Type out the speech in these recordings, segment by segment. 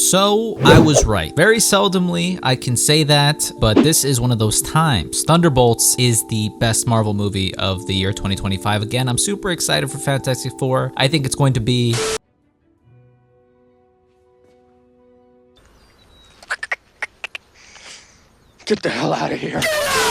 So I was right. Very seldomly I can say that, but this is one of those times. Thunderbolts is the best Marvel movie of the year 2025. Again, I'm super excited for Fantastic Four. I think it's going to be get the hell out of here.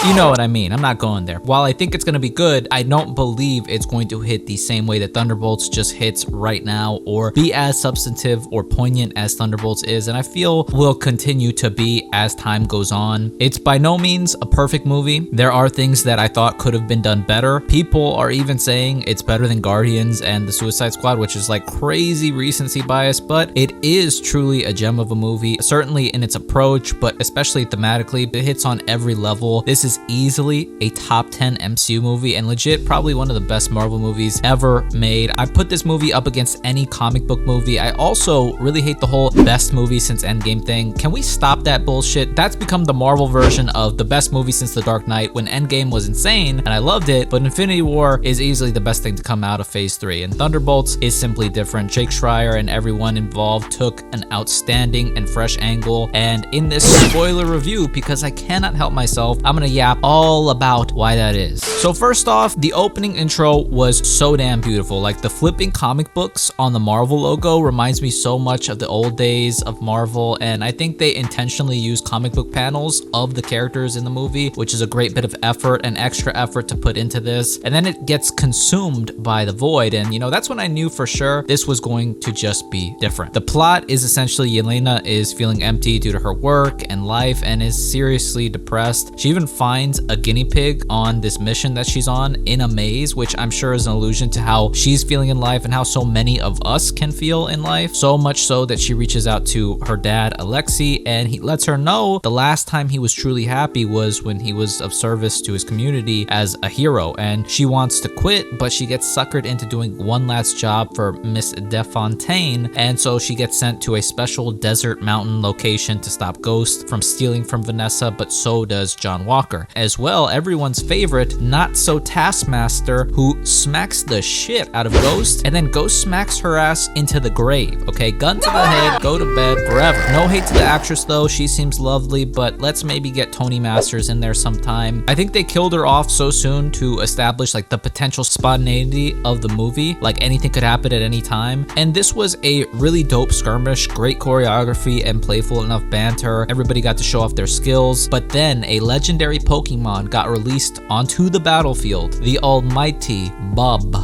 You know what I mean. I'm not going there. While I think it's going to be good, I don't believe it's going to hit the same way that Thunderbolts just hits right now or be as substantive or poignant as Thunderbolts is, and I feel will continue to be as time goes on. It's by no means a perfect movie. There are things that I thought could have been done better. People are even saying it's better than Guardians and the Suicide Squad, which is like crazy recency bias, but it is truly a gem of a movie, certainly in its approach, but especially thematically. It hits on every level. This is easily a top 10 MCU movie and legit probably one of the best Marvel movies ever made. I put this movie up against any comic book movie. I also really hate the whole best movie since Endgame thing. Can we stop that bullshit? That's become the Marvel version of the best movie since The Dark Knight, when Endgame was insane and I loved it, but Infinity War is easily the best thing to come out of Phase 3, and Thunderbolts is simply different. Jake Schreier and everyone involved took an outstanding and fresh angle, and in this spoiler review, because I cannot help myself, I'm gonna yap all about why that is. So first off, the opening intro was so damn beautiful. Like the flipping comic books on the Marvel logo reminds me so much of the old days of Marvel, and I think they intentionally use comic book panels of the characters in the movie, which is a great bit of effort and extra effort to put into this. And then it gets consumed by the void, and you know, that's when I knew for sure this was going to just be different. The plot is essentially Yelena is feeling empty due to her work and life and is seriously depressed. She even finds a guinea pig on this mission that she's on in a maze, which I'm sure is an allusion to how she's feeling in life and how so many of us can feel in life. So much so that she reaches out to her dad, Alexei, and he lets her know the last time he was truly happy was when he was of service to his community as a hero, and she wants to quit, but she gets suckered into doing one last job for Miss DeFontaine, and so she gets sent to a special desert mountain location to stop Ghost from stealing from Vanessa, but so does John Walker. As well, everyone's favorite, not so Taskmaster, who smacks the shit out of Ghost, and then Ghost smacks her ass into the grave. Okay, gun to the head, go to bed forever. No hate to the actress though, she seems lovely, but let's maybe get Tony Masters in there sometime. I think they killed her off so soon to establish like the potential spontaneity of the movie, like anything could happen at any time. And this was a really dope skirmish, great choreography and playful enough banter. Everybody got to show off their skills, but then a legendary Pokemon got released onto the battlefield, the almighty Bob.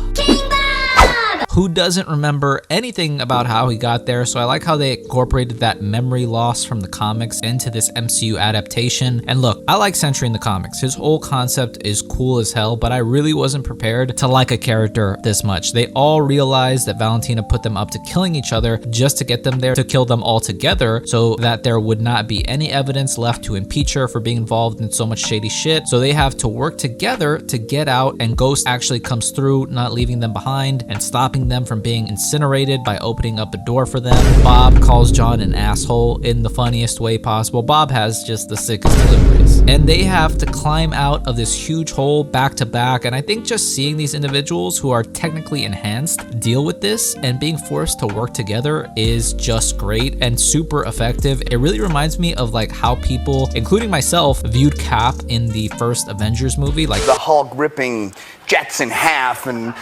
Who doesn't remember anything about how he got there? So I like how they incorporated that memory loss from the comics into this MCU adaptation. And look, I like Sentry in the comics. His whole concept is cool as hell, but I really wasn't prepared to like a character this much. They all realized that Valentina put them up to killing each other just to get them there to kill them all together so that there would not be any evidence left to impeach her for being involved in so much shady shit. So they have to work together to get out, and Ghost actually comes through, not leaving them behind and stopping them from being incinerated by opening up a door for them. Bob calls John an asshole in the funniest way possible. Bob has just the sickest deliveries. And they have to climb out of this huge hole back to back, and I think just seeing these individuals who are technically enhanced deal with this and being forced to work together is just great and super effective. It really reminds me of like how people, including myself, viewed Cap in the first Avengers movie. Like the Hulk ripping jets in half, and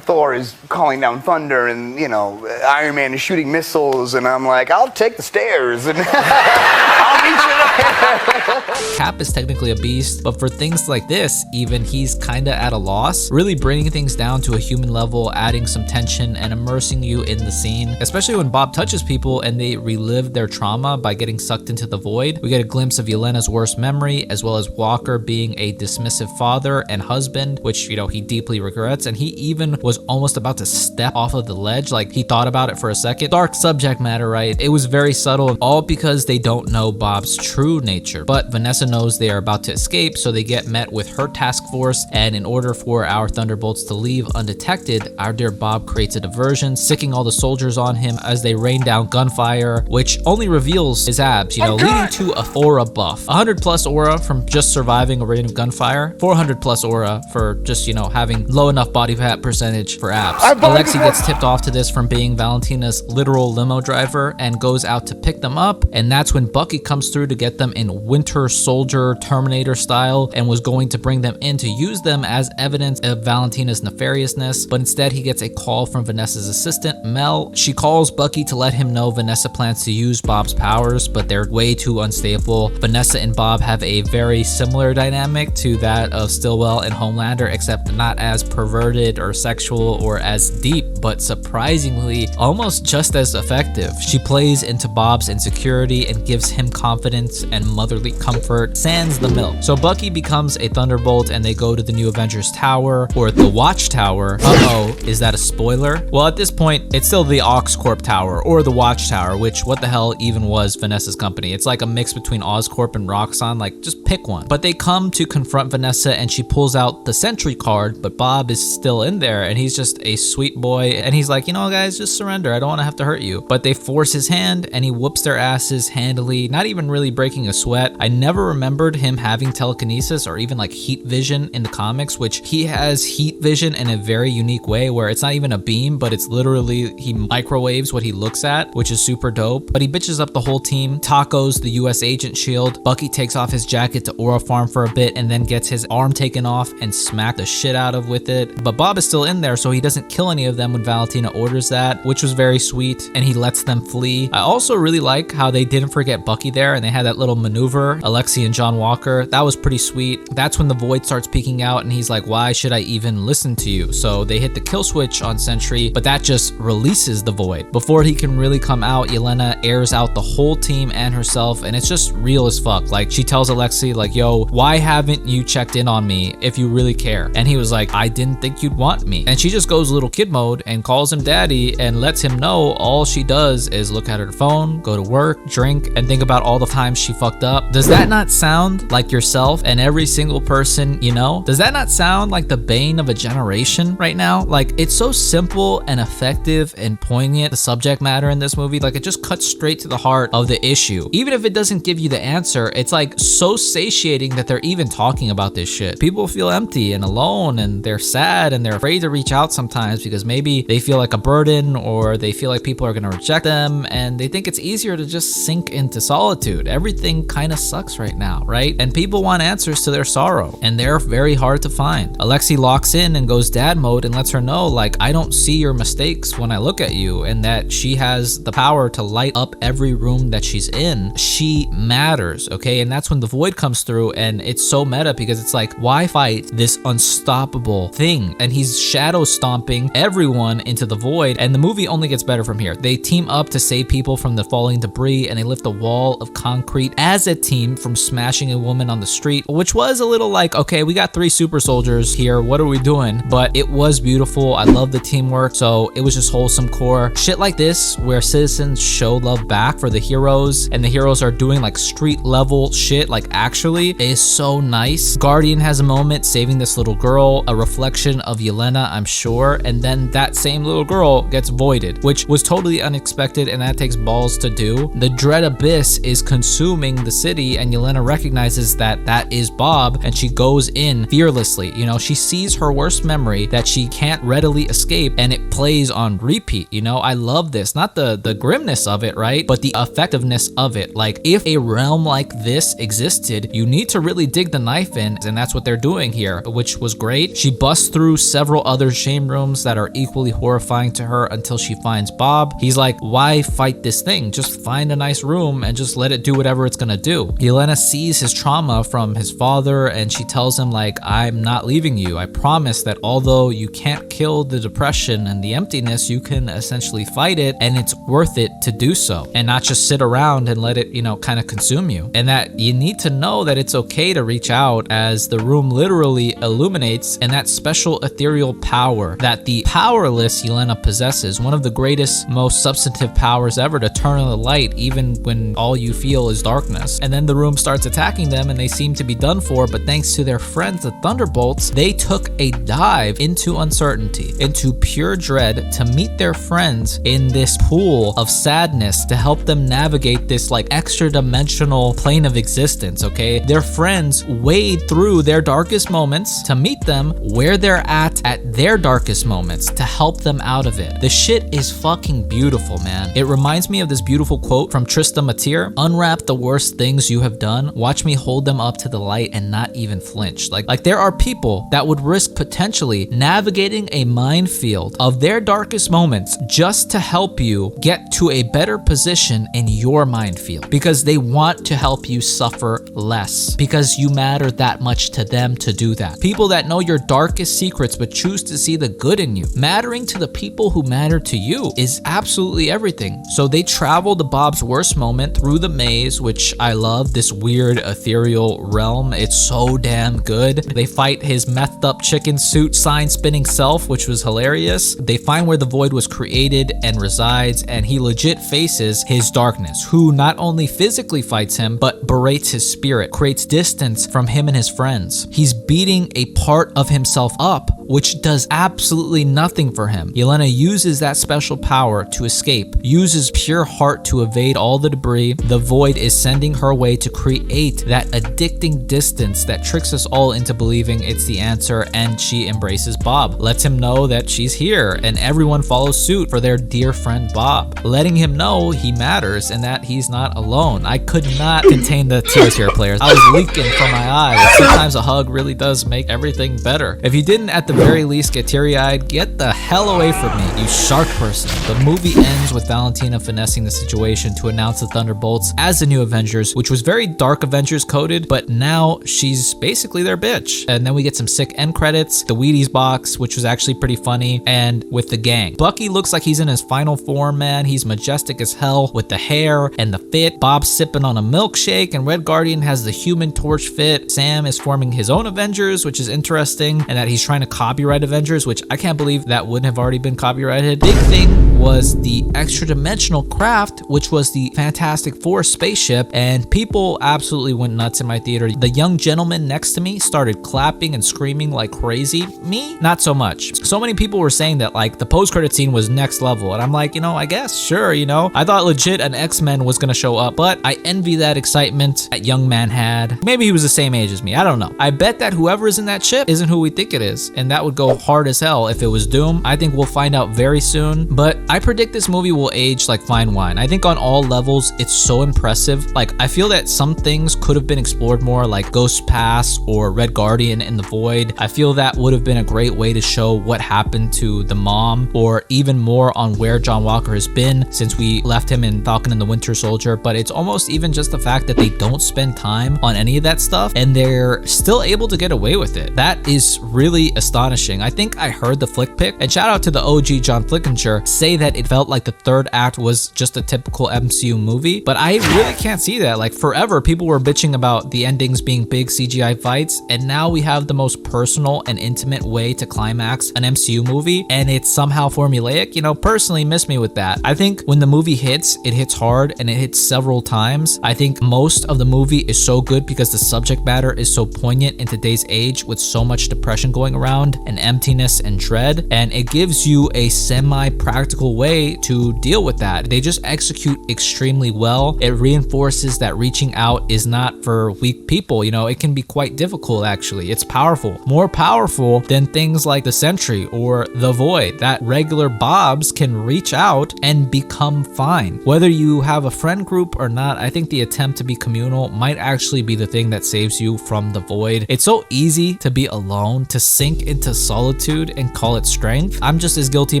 Thor is calling down thunder, and you know, Iron Man is shooting missiles, and I'm like, I'll take the stairs and I'll meet you there. Cap is technically a beast, but for things like this, even he's kinda at a loss, really bringing things down to a human level, adding some tension and immersing you in the scene, especially when Bob touches people and they relive their trauma by getting sucked into the void. We get a glimpse of Yelena's worst memory, as well as Walker being a dismissive father and husband, which, you know, he deeply regrets, and he even was almost about to step off of the ledge. Like, he thought about it for a second. Dark subject matter, right? It was very subtle, all because they don't know Bob's true true nature. But Vanessa knows they are about to escape, so they get met with her task force, and in order for our Thunderbolts to leave undetected, our dear Bob creates a diversion, sicking all the soldiers on him as they rain down gunfire, which only reveals his abs, leading to a aura buff. 100 plus aura from just surviving a rain of gunfire, 400 plus aura for just, having low enough body fat percentage for abs. Alexi gets tipped off to this from being Valentina's literal limo driver and goes out to pick them up, and that's when Bucky comes through to get them in Winter Soldier Terminator style and was going to bring them in to use them as evidence of Valentina's nefariousness, but instead he gets a call from Vanessa's assistant, Mel. She calls Bucky to let him know Vanessa plans to use Bob's powers, but they're way too unstable. Vanessa and Bob have a very similar dynamic to that of Stillwell and Homelander, except not as perverted or sexual or as deep, but surprisingly almost just as effective. She plays into Bob's insecurity and gives him confidence and motherly comfort, sans the milk. So Bucky becomes a Thunderbolt and they go to the New Avengers Tower, or the Watchtower. Uh-oh, is that a spoiler? Well, at this point, it's still the Oscorp Tower, or the Watchtower, which what the hell even was Vanessa's company? It's like a mix between Oscorp and Roxxon, like just pick one. But they come to confront Vanessa and she pulls out the Sentry card, but Bob is still in there and he's just a sweet boy and he's like, guys, just surrender. I don't want to have to hurt you. But they force his hand and he whoops their asses handily, not even really breaking a sweat. I never remembered him having telekinesis or even like heat vision in the comics, which he has heat vision in a very unique way where it's not even a beam, but it's literally he microwaves what he looks at, which is super dope. But he bitches up the whole team. Tacos the US agent shield. Bucky takes off his jacket to aura farm for a bit and then gets his arm taken off and smacked the shit out of with it. But Bob is still in there, so he doesn't kill any of them when Valentina orders that, which was very sweet, and he lets them flee. I also really like how they didn't forget Bucky there and they had that little maneuver, Alexi and John Walker. That was pretty sweet. That's when the Void starts peeking out and he's like, why should I even listen to you? So they hit the kill switch on Sentry, but that just releases the Void. Before he can really come out, Yelena airs out the whole team and herself, and it's just real as fuck. Like, she tells Alexi, like, yo, why haven't you checked in on me if you really care? And he was like, I didn't think you'd want me. And she just goes little kid mode and calls him daddy and lets him know all she does is look at her phone, go to work, drink, and think about all the times she fucked up. Does that not sound like yourself and every single person you know? Does that not sound like the bane of a generation right now? Like, it's so simple and effective and poignant, the subject matter in this movie. Like, it just cuts straight to the heart of the issue. Even if it doesn't give you the answer, it's like so satiating that they're even talking about this shit. People feel empty and alone and they're sad and they're afraid to reach out sometimes because maybe they feel like a burden or they feel like people are gonna reject them, and they think it's easier to just sink into solitude. Everything kind of sucks right now, right? And people want answers to their sorrow, and they're very hard to find. Alexi locks in and goes dad mode and lets her know, like, I don't see your mistakes when I look at you, and that she has the power to light up every room that she's in. She matters, okay? And that's when the Void comes through, and it's so meta because it's like, why fight this unstoppable thing? And he's shadow stomping everyone into the Void, and the movie only gets better from here. They team up to save people from the falling debris, and they lift a wall of concrete as a team from smashing a woman on the street, which was a little like, okay, we got 3 super soldiers here, what are we doing? But it was beautiful. I love the teamwork, so it was just wholesome core. Shit like this, where citizens show love back for the heroes, and the heroes are doing like street level shit, like actually, is so nice. Guardian has a moment saving this little girl, a reflection of Yelena, I'm sure, and then that same little girl gets voided, which was totally unexpected, and that takes balls to do. The Dread Abyss is consuming the city, and Yelena recognizes that that is Bob, and she goes in fearlessly. She sees her worst memory that she can't readily escape, and it plays on repeat. I love this, not the grimness of it, right, but the effectiveness of it. Like, if a realm like this existed, you need to really dig the knife in, and that's what they're doing here, which was great. She busts through several other shame rooms that are equally horrifying to her until she finds Bob. He's like, why fight this thing? Just find a nice room and just let it do whatever it's gonna do. Yelena sees his trauma from his father, and she tells him, like, I'm not leaving you. I promise that although you can't kill the depression and the emptiness, you can essentially fight it, and it's worth it to do so, and not just sit around and let it, kind of consume you. And that you need to know that it's okay to reach out as the room literally illuminates, and that special ethereal power that the powerless Yelena possesses, one of the greatest, most substantive powers ever, to turn on the light even when all you feel is darkness. And then the room starts attacking them and they seem to be done for, but thanks to their friends, the Thunderbolts, they took a dive into uncertainty, into pure dread to meet their friends in this pool of sadness to help them navigate this like extra dimensional plane of existence, okay? Their friends wade through their darkest moments to meet them where they're at their darkest moments to help them out of it. The shit is fucking beautiful, man. It reminds me of this beautiful quote from Trista Mateer: "Unwrap the worst things you have done. Watch me hold them up to the light and not even flinch." Like there are people that would risk potentially navigating a minefield of their darkest moments just to help you get to a better position in your minefield, because they want to help you suffer less, because you matter that much to them to do that. People that know your darkest secrets but choose to see the good in you. Mattering to the people who matter to you is absolutely everything. So they travel to Bob's worst moment through the maze, which I love, this weird ethereal realm. It's so damn good. They fight his methed up chicken suit sign spinning self, which was hilarious. They find where the void was created and resides, and he legit faces his darkness, who not only physically fights him, but berates his spirit, creates distance from him and his friends. He's beating a part of himself up, which does absolutely nothing for him. Yelena uses that special power to escape, uses pure heart to evade all the debris the void is sending her way to create that addicting distance that tricks us all into believing it's the answer, and she embraces Bob, lets him know that she's here, and everyone follows suit for their dear friend Bob, letting him know he matters and that he's not alone. I could not contain the tears here, players. I was leaking from my eyes. Sometimes a hug really does make everything better. If you didn't at the very least get teary-eyed, get the hell away from me, you shark person. The movie ends with Valentina finessing the situation to announce the Thunderbolts as the new Avengers, which was very Dark Avengers coded, but now she's basically their bitch. And then we get some sick end credits, the Wheaties box, which was actually pretty funny, and with the gang. Bucky looks like he's in his final form, man. He's majestic as hell with the hair and the fit. Bob's sipping on a milkshake, and Red Guardian has the Human Torch fit. Sam is forming his own Avengers, which is interesting, and that he's trying to copyright Avengers, which I can't believe that wouldn't have already been copyrighted. Big thing was the extra dimensional craft, which was the Fantastic Four spaceship, and people absolutely went nuts in my theater. The young gentleman next to me started clapping and screaming like crazy. Me, not so much. So many people were saying that like the post-credit scene was next level, and I'm like, you know, I guess, sure, you know. I thought legit an X-Men was gonna show up, but I envy that excitement that young man had. Maybe he was the same age as me, I don't know. I bet that whoever is in that ship isn't who we think it is, and that would go hard as hell if it was Doom. I think we'll find out very soon, but I predict this movie will age like fine wine. I think on all levels, it's so impressive. Like, I feel that some things could have been explored more, like Ghost Pass or Red Guardian in the Void. I feel that would have been a great way to show what happened to the mom, or even more on where John Walker has been since we left him in Falcon and the Winter Soldier. But it's almost even just the fact that they don't spend time on any of that stuff and they're still able to get away with it. That is really astonishing. I think I heard the flick pick, and shout out to the OG John Flickinger, say that it felt like the third act was just a typical MCU movie, but I really can't see that. Like, forever people were bitching about the endings being big CGI fights, and now we have the most personal and intimate way to climax an MCU movie, and it's somehow formulaic. You know, personally miss me with that. I think when the movie hits, it hits hard, and it hits several times. I think most of the movie is so good because the subject matter is so poignant in today's age with so much depression going around and emptiness and dread, and it gives you a semi-practical way to deal with that. They just execute extremely well. It reinforces that reaching out is not for weak people. You know, it can be quite difficult actually. It's powerful, more powerful than things like the Sentry or the Void, that regular Bobs can reach out and become fine. Whether you have a friend group or not, I think the attempt to be communal might actually be the thing that saves you from the Void. It's so easy to be alone, to sink into solitude and call it strength. I'm just as guilty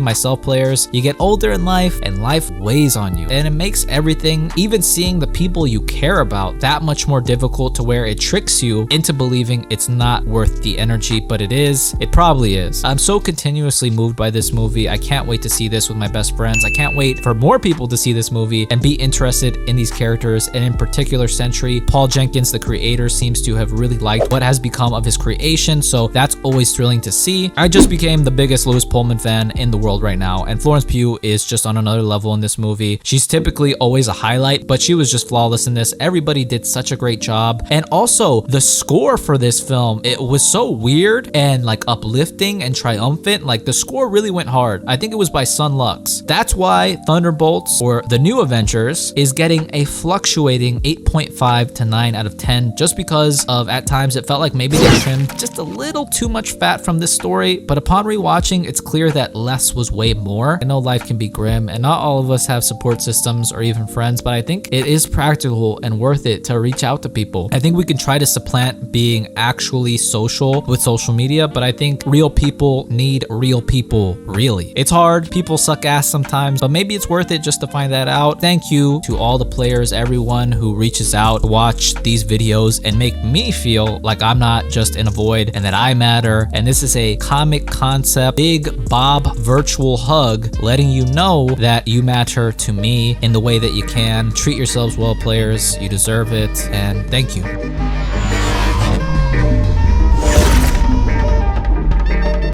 myself, players. You get older in life and life weighs on you, and it makes everything, even seeing the people you care about, that much more difficult, to where it tricks you into believing it's not worth the energy, but it is. It probably is. I'm so continuously moved by this movie. I can't wait to see this with my best friends. I can't wait for more people to see this movie and be interested in these characters, and in particular Sentry. Paul Jenkins, the creator, seems to have really liked what has become of his creation, so that's always thrilling to see. I just became the biggest Lewis Pullman fan in the world right now, and Florence Pugh Pugh is just on another level in this movie. She's typically always a highlight, but she was just flawless in this. Everybody did such a great job. And also the score for this film, it was so weird and like uplifting and triumphant. Like the score really went hard. I think it was by Sun Lux. That's why Thunderbolts, or the New Avengers, is getting a fluctuating 8.5 to 9 out of 10, just because of at times it felt like maybe they trimmed just a little too much fat from this story. But upon rewatching, it's clear that less was way more. I know life can be grim and not all of us have support systems or even friends, but I think it is practical and worth it to reach out to people. I think we can try to supplant being actually social with social media, but I think real people need real people, really. It's hard, people suck ass sometimes, but maybe it's worth it just to find that out. Thank you to all the players, everyone who reaches out to watch these videos and make me feel like I'm not just in a void and that I matter. And this is a comic concept, big Bob virtual hug, letting you know that you matter to me in the way that you can. Treat yourselves well, players. You deserve it. And thank you.